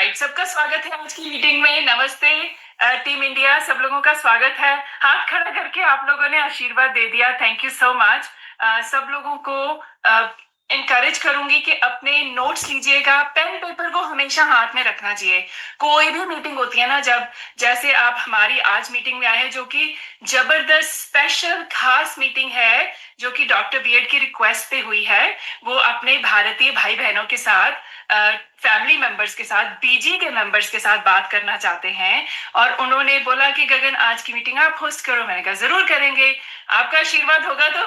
Right, सबका स्वागत है आज की मीटिंग में। नमस्ते टीम इंडिया, सब लोगों का स्वागत है। हाथ खड़ा करके आप लोगों ने आशीर्वाद दे दिया, थैंक यू सो मच। सब लोगों को इनकरेज करूंगी कि अपने नोट्स लीजिएगा। पेन पेपर को हमेशा हाथ में रखना चाहिए। कोई भी मीटिंग होती है ना, जब जैसे आप हमारी आज मीटिंग में आए हैं, जो कि जबरदस्त स्पेशल खास मीटिंग है, जो कि डॉक्टर बीएड की रिक्वेस्ट पे हुई है। वो अपने भारतीय भाई बहनों के साथ, फैमिली मेंबर्स के साथ, बीजी के मेंबर्स के साथ बात करना चाहते हैं। और उन्होंने बोला कि गगन आज की मीटिंग आप होस्ट करो। मैंने कहा जरूर करेंगे, आपका आशीर्वाद होगा तो।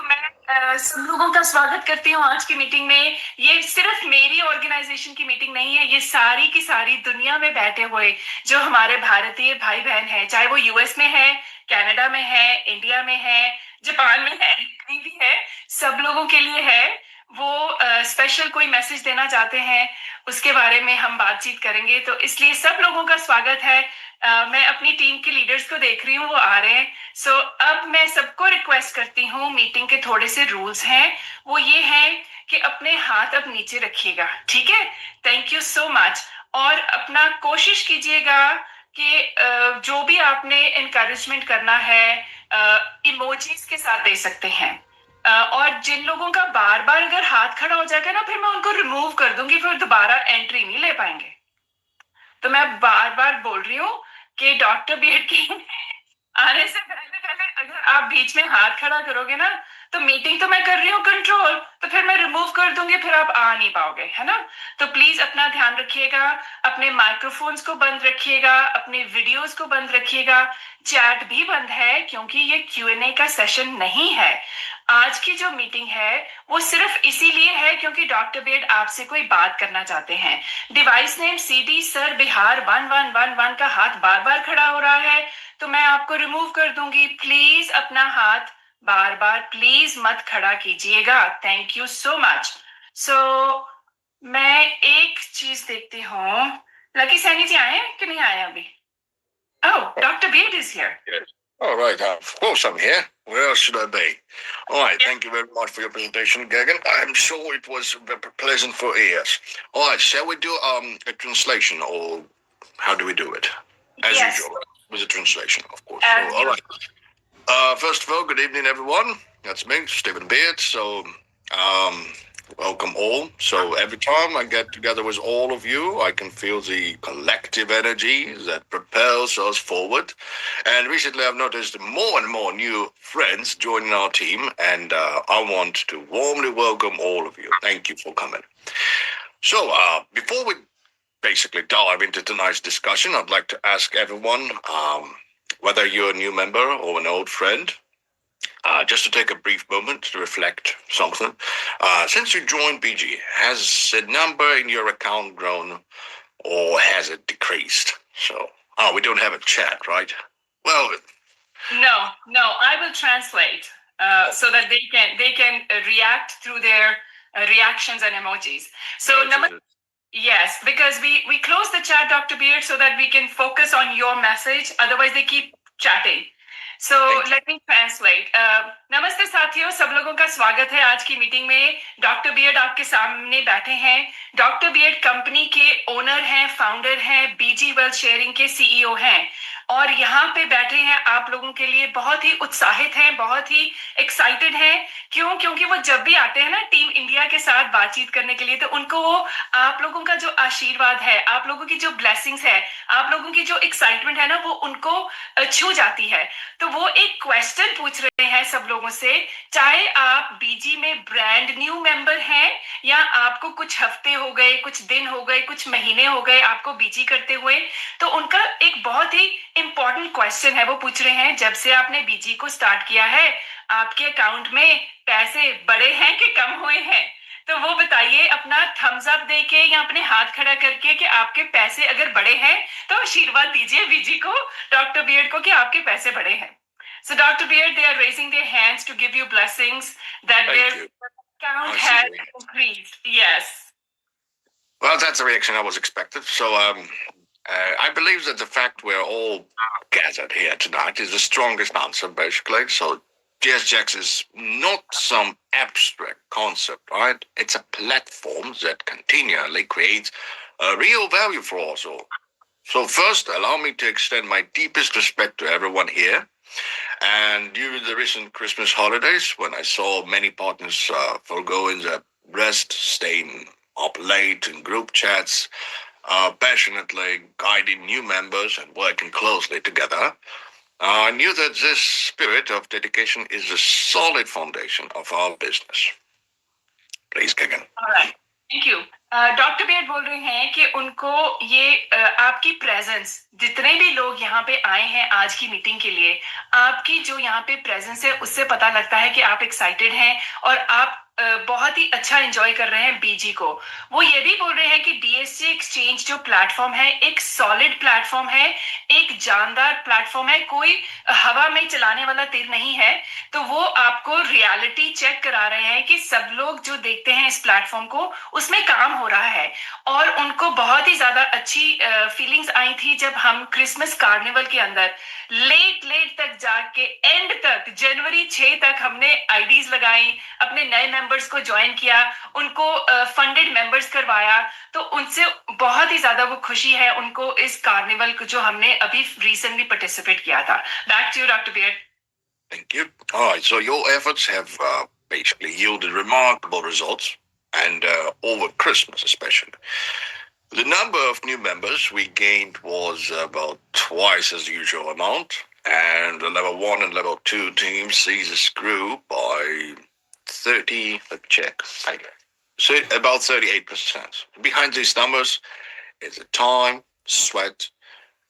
मैं सब लोगों का स्वागत करती हूँ आज की मीटिंग में। ये सिर्फ मेरी ऑर्गेनाइजेशन की मीटिंग नहीं है, ये सारी की सारी दुनिया में बैठे हुए जो हमारे भारतीय भाई बहन हैं, चाहे वो यूएस में है, कनाडा में है, इंडिया में है, जापान में है, कहीं भी है, सब लोगों के लिए है। वो स्पेशल कोई मैसेज देना चाहते हैं, उसके बारे में हम बातचीत करेंगे। तो इसलिए सब लोगों का स्वागत है। मैं अपनी टीम के लीडर्स को देख रही हूँ, वो आ रहे हैं। अब मैं सबको रिक्वेस्ट करती हूँ, मीटिंग के थोड़े से रूल्स हैं, वो ये हैं कि अपने हाथ अब नीचे रखिएगा, ठीक है? Thank you so much. और अपना कोशिश कीजिएगा कि जो भी आपने इनकरेजमेंट करना है, इमोजीज के साथ दे सकते हैं। और जिन लोगों का बार बार अगर हाथ खड़ा हो जाएगा ना, फिर मैं उनको रिमूव कर दूंगी, फिर दोबारा एंट्री नहीं ले पाएंगे। तो मैं बार बार बोल रही हूँ कि डॉक्टर बीएड की आने से पहले पहले अगर आप बीच में हाथ खड़ा करोगे ना, तो मीटिंग तो मैं कर रही हूँ कंट्रोल, तो फिर मैं रिमूव कर दूंगी, फिर आप आ नहीं पाओगे, है ना? तो प्लीज अपना ध्यान रखिएगा, अपने माइक्रोफोन्स को बंद रखिएगा, अपने वीडियोस को बंद रखिएगा। चैट भी बंद है, क्योंकि ये Q&A का सेशन नहीं है। आज की जो मीटिंग है वो सिर्फ इसीलिए है क्योंकि डॉक्टर बेड आपसे कोई बात करना चाहते हैं। Device name CD sir Bihar 1111 का हाथ बार बार खड़ा हो रहा है, तो मैं आपको रिमूव कर दूंगी। प्लीज अपना हाथ बार बार प्लीज मत खड़ा कीजिएगा, थैंक यू सो मच। मैं एक चीज देखती हूँ, लकी सैनी जी आए कि नहीं आए अभी? Oh, Dr. Beard is here. Yes. All right, of course I'm here. Where else should I be? All right, thank you very much for your presentation, Gagan. I'm sure it was pleasant for ears. All right, shall we do a translation, or how do we do it? As Yes. usual, with a translation, of course. All right. First of all, good evening, everyone. That's me, Stephen Beard. Welcome all. So every time I get together with all of you, I can feel the collective energy that propels us forward. And recently I've noticed more and more new friends joining our team, and I want to warmly welcome all of you. Thank you for coming. So before we basically dive into tonight's discussion, I'd like to ask everyone, whether you're a new member or an old friend, just to take a brief moment to reflect something. Since you joined BG, has the number in your account grown, or has it decreased? We don't have a chat, right? Well, no, I will translate so that they can react through their reactions and emojis. Yes, because we close the chat, Dr. Beard, so that we can focus on your message. Otherwise, they keep chatting. So let me translate. नमस्ते साथियों, सब लोगों का स्वागत है आज की meeting में। डॉक्टर बीएड आपके सामने बैठे हैं। डॉक्टर बीएड कंपनी के ओनर हैं, फाउंडर हैं, बीजी वेल्थ शेयरिंग के सीईओ हैं, और यहाँ पे बैठे हैं आप लोगों के लिए, बहुत ही उत्साहित हैं, बहुत ही एक्साइटेड हैं। क्योंकि वो जब भी आते हैं ना टीम इंडिया के साथ बातचीत करने के लिए, तो उनको वो आप लोगों का जो आशीर्वाद है, आप लोगों की जो ब्लेसिंग्स है, आप लोगों की जो एक्साइटमेंट है ना, वो उनको छू जाती है। तो वो एक क्वेश्चन पूछ रहे हैं सब लोगों से, चाहे आप बीजी में ब्रांड न्यू मेंबर हैं या आपको कुछ हफ्ते हो गए, कुछ दिन हो गए, कुछ महीने हो गए आपको बीजी करते हुए, तो उनका एक बहुत ही इंपॉर्टेंट क्वेश्चन है। वो पूछ रहे हैं, जब से आपने बीजी को स्टार्ट किया है, आपके अकाउंट में पैसे बढ़े हैं कि कम हुए हैं? तो वो बताइए अपना थम्स अप देके या अपने हाथ खड़ा करके कि आपके पैसे अगर बढ़े हैं, तो आशीर्वाद दीजिए बीजी को, डॉक्टर बीएड को, कि आपके पैसे बढ़े हैं। So Dr. Beard, they are raising their hands to give you blessings that their account has increased. Yes. Well, that's the reaction I was expecting. So I believe that the fact we're all gathered here tonight is the strongest answer, basically. So TSJAX is not some abstract concept, right? It's a platform that continually creates real value for us all. So first, allow me to extend my deepest respect to everyone here. And during the recent Christmas holidays, when I saw many partners foregoing their rest, staying up late in group chats, passionately guiding new members and working closely together, I knew that this spirit of dedication is the solid foundation of our business. Please, Gagan. All right. Thank you. Doctor bed बोल रहे हैं कि उनको ये आपकी presence, जितने भी लोग यहाँ पे आए हैं आज की मीटिंग के लिए, आपकी जो यहाँ पे प्रेजेंस है उससे पता लगता है कि आप एक्साइटेड हैं और आप बहुत ही अच्छा एंजॉय कर रहे हैं बीजी को। वो ये भी बोल रहे हैं कि डीएससी एक्सचेंज जो प्लेटफॉर्म है एक सॉलिड प्लेटफॉर्म है, एक जानदार प्लेटफॉर्म है, कोई हवा में चलाने वाला तीर नहीं है। तो वो आपको रियलिटी चेक करा रहे हैं कि सब लोग जो देखते हैं इस प्लेटफॉर्म को उसमें काम हो रहा है। और उनको बहुत ही ज्यादा अच्छी फीलिंग्स आई थी जब हम क्रिसमस कार्निवल के अंदर लेट तक जाके एंड तक जनवरी 6 तक हमने आईडीज लगाई, अपने नए मेंबर्स को ज्वाइन किया, उनको फंडेड मेंबर्स करवाया। तो उनसे बहुत ही ज्यादा वो खुशी है उनको इस कार्निवल को जो हमने अभी रिसेंटली पार्टिसिपेट किया था। Back to you doctor Beard. Thank you. All right, so your efforts have basically yielded remarkable results, and over Christmas especially. The number of new members we gained was about twice as the usual amount, and the level 1 and level 2 teams sees us grew by 30, let's check, so about 38%. Behind these numbers is the time, sweat,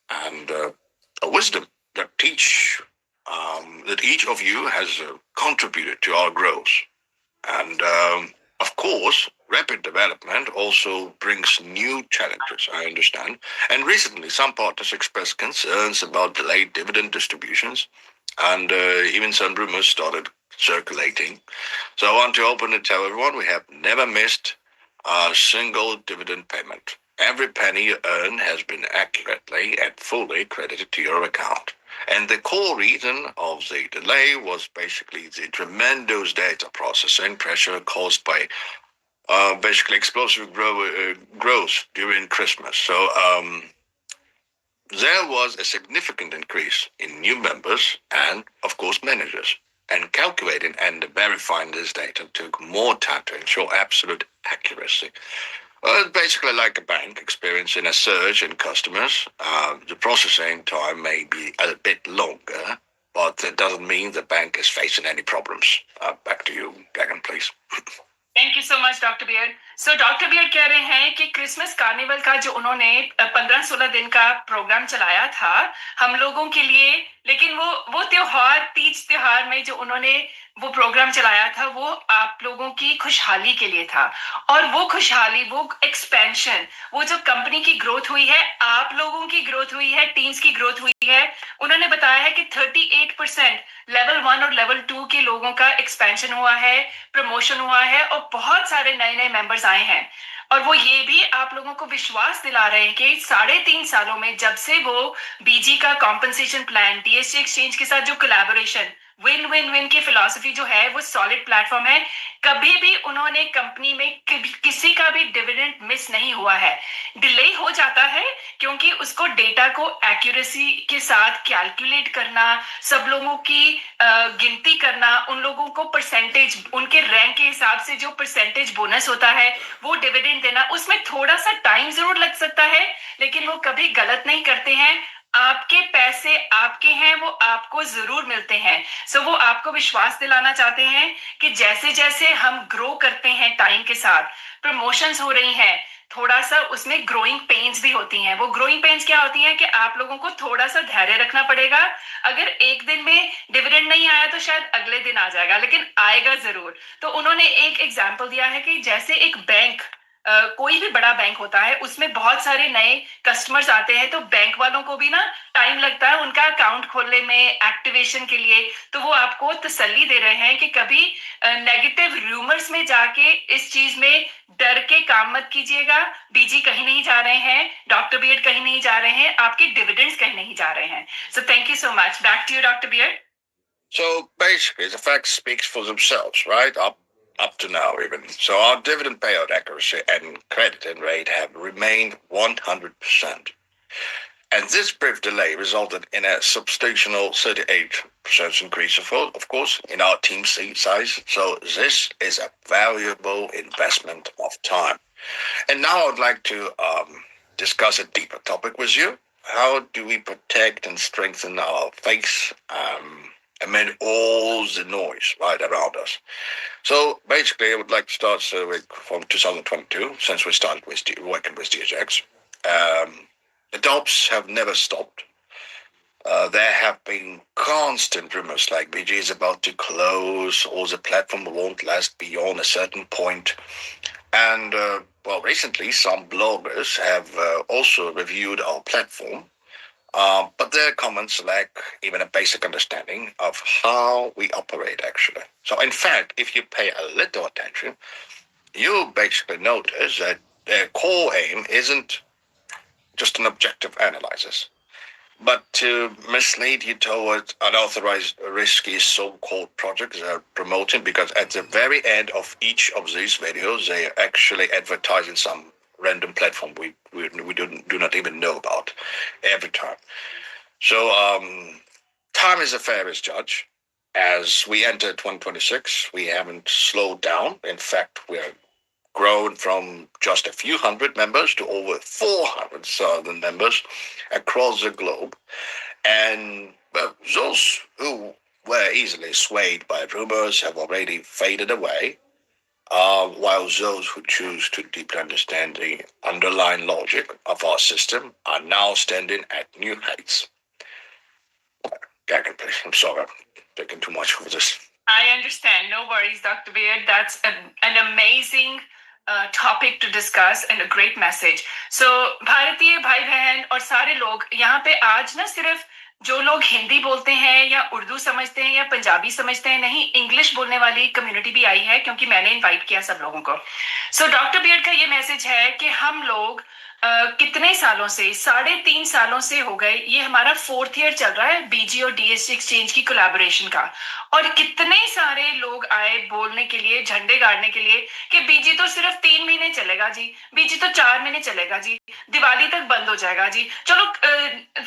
and a wisdom that that each of you has contributed to our growth. And of course, rapid development also brings new challenges, I understand. And recently, some partners expressed concerns about delayed dividend distributions, and even some rumors started circulating. So I want to openly tell everyone we have never missed a single dividend payment. Every penny you earn has been accurately and fully credited to your account. And the core reason of the delay was basically the tremendous data processing pressure caused by basically explosive growth during Christmas. So there was a significant increase in new members and, of course, managers. And calculating and verifying this data took more time to ensure absolute accuracy. Well, it's basically like a bank experiencing a surge in customers. The processing time may be a bit longer, but that doesn't mean the bank is facing any problems. Back to you, Gagan, please. Thank you so much doctor beard. So doctor beard कह रहे हैं कि Christmas carnival का जो उन्होंने 15-16 दिन का programme चलाया था हम लोगों के लिए, लेकिन वो त्योहार, तीज त्योहार में जो उन्होंने वो प्रोग्राम चलाया था वो आप लोगों की खुशहाली के लिए था। और वो खुशहाली, वो एक्सपेंशन, वो जो कंपनी की ग्रोथ हुई है, आप लोगों की ग्रोथ हुई है, टीम्स की ग्रोथ हुई है। उन्होंने बताया है कि 38% लेवल 1 और लेवल 2 के लोगों का एक्सपेंशन हुआ है, प्रमोशन हुआ है और बहुत सारे नए मेंबर्स आए हैं। और वो ये भी आप लोगों को विश्वास दिला रहे हैं कि 3.5 सालों में जब से वो बीजी का कॉम्पनसेशन प्लान, डीएससी एक्सचेंज के साथ जो कोलैबोरेशन, विन विन विन की फिलॉसफी जो है वो सॉलिड प्लेटफॉर्म है। कभी भी उन्होंने कंपनी में किसी का भी डिविडेंड मिस नहीं हुआ है। डिले हो जाता है क्योंकि उसको डेटा को एक्यूरेसी के साथ कैलकुलेट करना, सब लोगों की गिनती करना, उन लोगों को परसेंटेज, उनके रैंक के हिसाब से जो परसेंटेज बोनस होता है वो डिविडेंड देना, उसमें थोड़ा सा टाइम जरूर लग सकता है, लेकिन वो कभी गलत नहीं करते हैं। आपके पैसे आपके हैं, वो आपको जरूर मिलते हैं। सो वो आपको विश्वास दिलाना चाहते हैं कि जैसे जैसे हम ग्रो करते हैं टाइम के साथ, प्रमोशंस हो रही हैं, थोड़ा सा उसमें ग्रोइंग पेन्स भी होती हैं। वो ग्रोइंग पेन्स क्या होती हैं कि आप लोगों को थोड़ा सा धैर्य रखना पड़ेगा। अगर एक दिन में डिविडेंड नहीं आया तो शायद अगले दिन आ जाएगा, लेकिन आएगा जरूर। तो उन्होंने एक एग्जाम्पल दिया है कि जैसे एक बैंक, कोई भी बड़ा बैंक होता है, उसमें बहुत सारे नए कस्टमर्स आते हैं, तो बैंक वालों को भी ना टाइम लगता है उनका अकाउंट खोलने में, एक्टिवेशन के लिए। तो वो आपको तसल्ली दे रहे हैं कि कभी नेगेटिव रूमर्स में जाके इस चीज में डर के काम मत कीजिएगा। बीजी कहीं नहीं जा रहे हैं, डॉक्टर बियर्ड कहीं नहीं जा रहे हैं, आपके डिविडेंड्स कहीं नहीं जा रहे हैं। So thank you so much. Back to you doctor Beard. So basically, the facts speaks for themselves, right? Up to now, even. So our dividend payout accuracy and crediting rate have remained 100%. And this brief delay resulted in a substantial 38% increase, of course, in our team size. So this is a valuable investment of time. And now I'd like to discuss a deeper topic with you. How do we protect and strengthen our faith amid all the noise right around us? So basically, I would like to start from 2022, since we started working with DHX. The doubts have never stopped. There have been constant rumors like BG is about to close or the platform won't last beyond a certain point. And well, recently some bloggers have also reviewed our platform, but their comments lack even a basic understanding of how we operate actually. So in fact, if you pay a little attention, you basically notice that their core aim isn't just an objective analysis, but to mislead you towards unauthorized, risky so-called projects they're promoting, because at the very end of each of these videos, they are actually advertising some random platform we do not even know about every time. So time is a fairest judge. As we enter 2026, we haven't slowed down. In fact, we're grown from just a few hundred members to over 400,000 members across the globe. And those who were easily swayed by rumors have already faded away, while those who choose to deeply understand the underlying logic of our system are now standing at new heights. Gagan, please. I'm sorry, I'm taking too much for this. I understand. No worries, Dr. Beard. That's an amazing topic to discuss and a great message. So भारतीय भाई बहन और सारे लोग यहाँ पे आज ना सिर्फ जो लोग हिंदी बोलते हैं या उर्दू समझते हैं या पंजाबी समझते हैं, नहीं, इंग्लिश बोलने वाली कम्युनिटी भी आई है क्योंकि मैंने इनवाइट किया सब लोगों को. सो डॉक्टर बियर्ड का ये मैसेज है कि हम लोग कितने सालों से, 3.5 सालों से हो गए, ये हमारा 4th ईयर चल रहा है बीजी और डीएससी एक्सचेंज की कोलैबोरेशन का, और कितने सारे लोग आए बोलने के लिए, झंडे गाड़ने के लिए कि बीजी तो सिर्फ 3 महीने चलेगा जी, बीजी तो 4 महीने चलेगा जी, दिवाली तक बंद हो जाएगा जी, चलो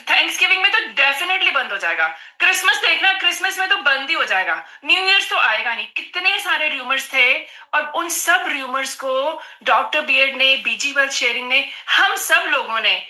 थैंक्सगिविंग में तो डेफिनेटली बंद हो जाएगा, क्रिसमस देखना, क्रिसमस में तो बंद ही हो जाएगा, न्यू ईयर्स तो आएगा नहीं. कितने सारे रूमर्स थे और उन सब रूमर्स को डॉक्टर बियर्ड ने, बीजी वेल्थ शेयरिंग ने, हम सब लोगों ने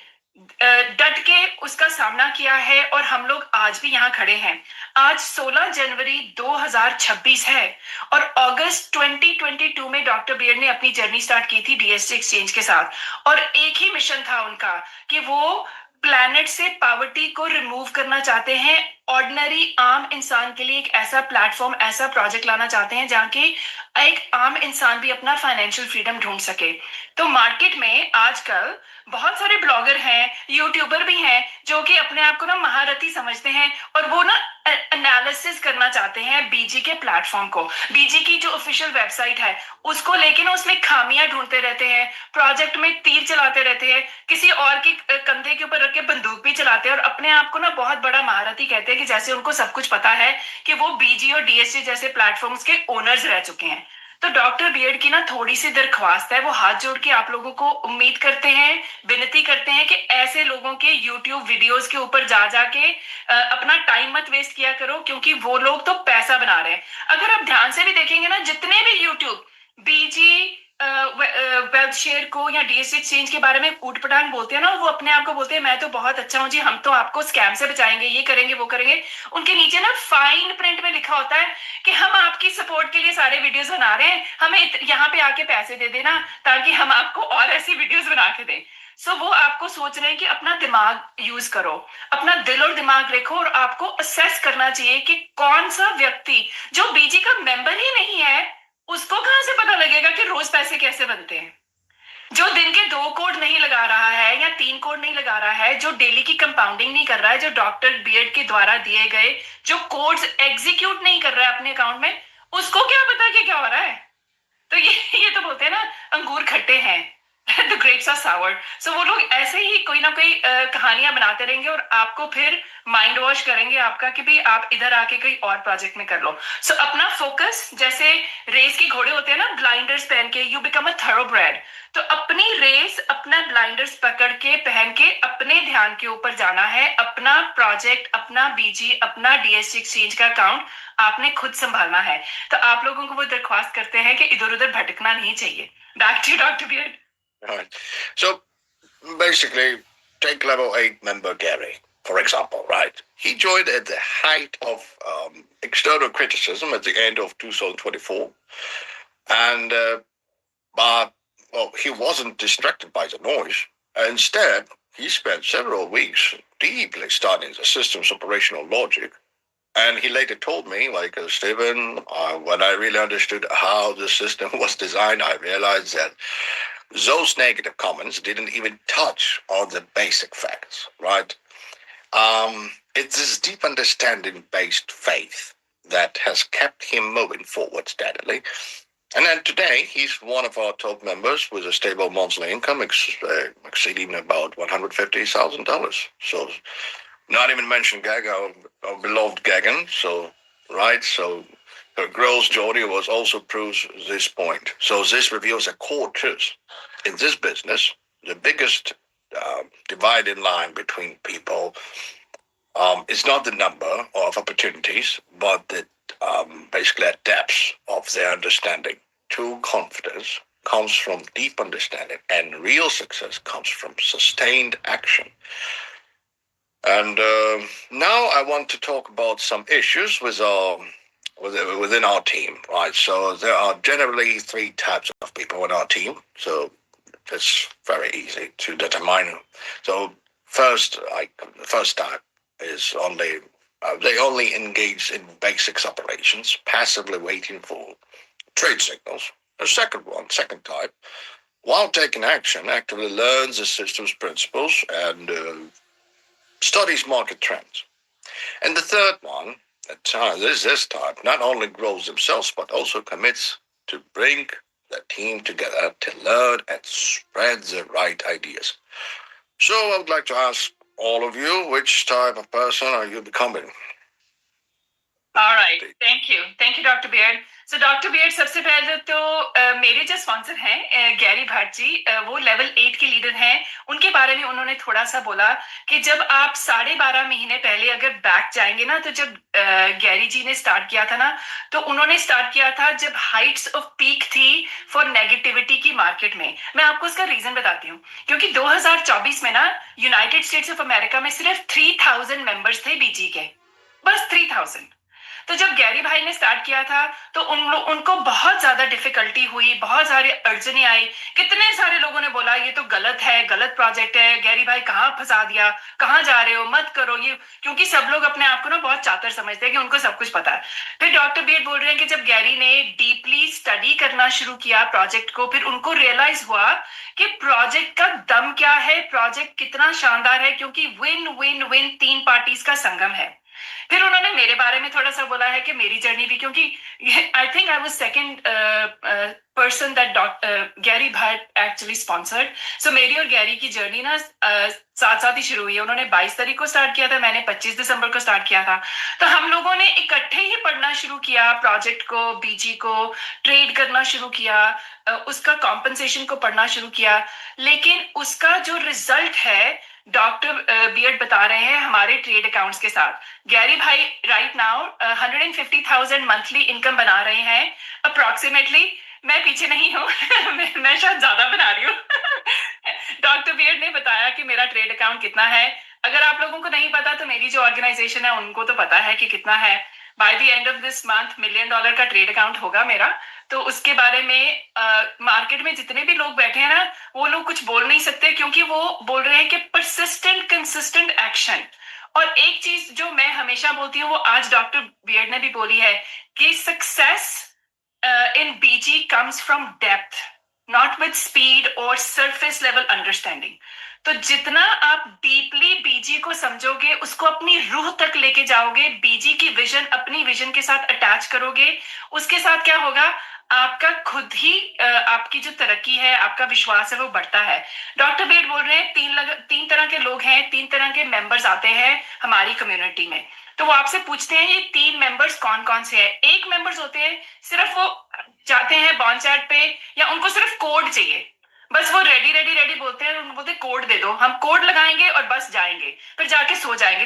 डट के उसका सामना किया है और हम लोग आज भी यहाँ खड़े हैं. आज 16 जनवरी 2026 है और अगस्त 2022 में डॉक्टर बियर्ड ने अपनी जर्नी स्टार्ट की थी डीएससी एक्सचेंज के साथ, और एक ही मिशन था उनका कि वो प्लैनेट से पॉवर्टी को रिमूव करना चाहते हैं. ऑर्डिनरी आम इंसान के लिए एक ऐसा प्लेटफॉर्म, ऐसा प्रोजेक्ट लाना चाहते हैं जहाँ के एक आम इंसान भी अपना फाइनेंशियल फ्रीडम ढूंढ सके. तो मार्केट में आजकल बहुत सारे ब्लॉगर हैं, यूट्यूबर भी हैं जो कि अपने आप को ना महारथी समझते हैं और वो ना एनालिसिस करना चाहते हैं बीजी के प्लेटफॉर्म को, बीजी की जो ऑफिशियल वेबसाइट है उसको, लेकिन उसमें खामियां ढूंढते रहते हैं, प्रोजेक्ट में तीर चलाते रहते हैं, किसी और के कंधे के ऊपर रख के बंदूक भी चलाते हैं और अपने आप को ना बहुत बड़ा महारथी कहते हैं कि जैसे उनको सब कुछ पता है कि वो बीजी और डीएससी जैसे प्लेटफॉर्म्स के ओनर्स रह चुके हैं. तो डॉक्टर बियर्ड की ना थोड़ी सी दरख्वास्त है, वो हाथ जोड़ के आप लोगों को उम्मीद करते हैं, विनती करते हैं कि ऐसे लोगों के यूट्यूब वीडियोस के ऊपर जा जाके अपना टाइम मत वेस्ट किया करो, क्योंकि वो लोग तो पैसा बना रहे हैं. अगर आप ध्यान से भी देखेंगे ना, जितने भी यूट्यूब बीजी वेल्थ शेयर को या डीएससी एक्सचेंज के बारे में ऊटपटांग बोलते हैं ना, वो अपने आप को बोलते हैं मैं तो बहुत अच्छा हूं जी, हम तो आपको स्कैम से बचाएंगे, ये करेंगे वो करेंगे. उनके नीचे ना फाइन प्रिंट में लिखा होता है कि हम आपकी सपोर्ट के लिए सारे वीडियोस बना रहे हैं, हमें यहाँ पे आके पैसे दे देना ताकि हम आपको और ऐसी वीडियोस बना के दें. सो वो आपको सोच रहे हैं कि अपना दिमाग यूज करो, अपना दिल और दिमाग रखो, और आपको असेस करना चाहिए कि कौन सा व्यक्ति जो बीजी का मेंबर ही नहीं है उसको कहां से पता लगेगा कि रोज पैसे कैसे बनते हैं. जो दिन के 2 कोड नहीं लगा रहा है या 3 कोड नहीं लगा रहा है, जो डेली की कंपाउंडिंग नहीं कर रहा है, जो डॉक्टर बियर्ड के द्वारा दिए गए जो कोड्स एग्जीक्यूट नहीं कर रहा है अपने अकाउंट में, उसको क्या पता कि क्या हो रहा है. तो ये तो बोलते हैं ना, अंगूर खट्टे हैं द ग्रेप्स आर सावर। सो वो लोग ऐसे ही कोई ना कोई कहानियां बनाते रहेंगे और आपको फिर माइंड वॉश करेंगे आपका कि भाई आप इधर आके कोई और प्रोजेक्ट में कर लो। सो अपना फोकस, जैसे रेस के घोड़े होते हैं ना, ब्लाइंडर्स पहन के यू बिकम अ थरोब्रेड। तो अपनी रेस, अपना ब्लाइंडर्स पकड़ के पहन के अपने ध्यान के ऊपर जाना है। अपना प्रोजेक्ट, अपना बीजी, अपना डीएससी एक्सचेंज का अकाउंट आपने खुद संभालना है। तो आप लोगों को वो दरख्वास्त करते हैं कि इधर उधर भटकना नहीं चाहिए। Back to doctor Beard. Right. So basically, take level 8 member Gary, for example, right? He joined at the height of external criticism at the end of 2024. And, well, he wasn't distracted by the noise. Instead, he spent several weeks deeply studying the system's operational logic. And he later told me, like, Stephen, when I really understood how the system was designed, I realized that those negative comments didn't even touch on the basic facts, right? It's this deep understanding-based faith that has kept him moving forward steadily. And then today, he's one of our top members with a stable monthly income exceeding about $150,000. So, not even mention Gaga, our beloved Gagan. So, right? So, her girl's Jody was also proves this point. So, this reveals a core truth. In this business, the biggest dividing line between people is not the number of opportunities, but the basically a depth of their understanding. True confidence comes from deep understanding, and real success comes from sustained action. And now I want to talk about some issues within our team, right? So there are generally 3 types of people in our team. So it's very easy to determine. So first type is they only engage in basics operations, passively waiting for trade signals. The second type, while taking action, actively learns the system's principles and studies market trends. And the third one, this type, not only grows themselves, but also commits to bring the team together to learn and spread the right ideas. So I would like to ask all of you, which type of person are you becoming? All right, thank you doctor beard. So doctor beard, सबसे पहले तो मेरे जो sponsor हैं Gary Bhatt ji, वो level 8 के leader हैं। उनके बारे में उन्होंने थोड़ा सा बोला कि जब आप 12.5 महीने पहले अगर बैक जाएंगे ना, तो जब गैरी जी ने स्टार्ट किया था ना, तो उन्होंने स्टार्ट किया था जब हाइट्स ऑफ पीक थी फॉर नेगेटिविटी की मार्केट में। मैं आपको इसका रीजन बताती हूँ, क्योंकि 2024 में ना यूनाइटेड स्टेट्स ऑफ अमेरिका में सिर्फ 3000 मेंबर्स थे बीजी के, बस 3000। तो जब गैरी भाई ने स्टार्ट किया था तो उनको बहुत ज्यादा डिफिकल्टी हुई, बहुत सारी अड़चने आई। कितने सारे लोगों ने बोला ये तो गलत है, गलत प्रोजेक्ट है, गैरी भाई कहाँ फंसा दिया, कहाँ जा रहे हो, मत करो ये। क्योंकि सब लोग अपने आप को ना बहुत चातर समझते हैं कि उनको सब कुछ पता है। फिर डॉक्टर बीएड बोल रहे हैं कि जब गैरी ने डीपली स्टडी करना शुरू किया प्रोजेक्ट को, फिर उनको रियलाइज हुआ कि प्रोजेक्ट का दम क्या है, प्रोजेक्ट कितना शानदार है, क्योंकि विन विन विन 3 पार्टीज का संगम है। फिर उन्होंने मेरे बारे में थोड़ा सा बोला है कि मेरी जर्नी भी, क्योंकि I think I was second person that Gary Bhatt actually sponsored. So मेरी और गैरी की जर्नी ना साथ साथ ही शुरू हुई है। उन्होंने 22 तारीख को स्टार्ट किया था, मैंने 25 दिसंबर को स्टार्ट किया था। तो हम लोगों ने इकट्ठे ही पढ़ना शुरू किया प्रोजेक्ट को, बीजी को, ट्रेड करना शुरू किया, उसका कॉम्पनसेशन को पढ़ना शुरू किया। लेकिन उसका जो रिजल्ट है डॉक्टर बियर्ड बता रहे हैं हमारे ट्रेड अकाउंट्स के साथ। गैरी भाई राइट नाउ 150,000 मंथली इनकम बना रहे हैं अप्रोक्सीमेटली। मैं पीछे नहीं हूँ मैं शायद ज्यादा बना रही हूँ डॉक्टर बियर्ड ने बताया कि मेरा ट्रेड अकाउंट कितना है। अगर आप लोगों को नहीं पता तो मेरी जो ऑर्गेनाइजेशन है उनको तो पता है कि कितना है। By the end of this month $1 million का ट्रेड अकाउंट होगा मेरा। तो उसके बारे में मार्केट में जितने भी लोग बैठे हैं ना, वो लोग कुछ बोल नहीं सकते, क्योंकि वो बोल रहे हैं कि परसिस्टेंट कंसिस्टेंट एक्शन। और एक चीज जो मैं हमेशा बोलती हूँ, वो आज डॉक्टर बियर्ड ने भी बोली है कि success in BG comes from depth, not with speed और सरफेस लेवल अंडरस्टैंडिंग। तो जितना आप डीपली बीजी को समझोगे, उसको अपनी रूह तक लेके जाओगे, बीजी की विजन अपनी विजन के साथ अटैच करोगे, उसके साथ क्या होगा, आपका खुद ही आपकी जो तरक्की है, आपका विश्वास है, वो बढ़ता है। डॉक्टर बेड बोल रहे हैं तीन तरह के लोग हैं, 3 तरह के मेंबर्स आते हैं हमारी कम्युनिटी में। तो वो आपसे पूछते हैं ये 3 मेंबर्स कौन कौन से हैं। एक मेंबर्स होते हैं सिर्फ वो जाते हैं बॉन्ड चैट पे, या उनको सिर्फ कोड चाहिए, बस वो रेडी रेडी रेडी बोलते हैं, उनको बोलते हैं कोड दे दो, हम कोड लगाएंगे और बस जाएंगे, फिर जाके सो जाएंगे।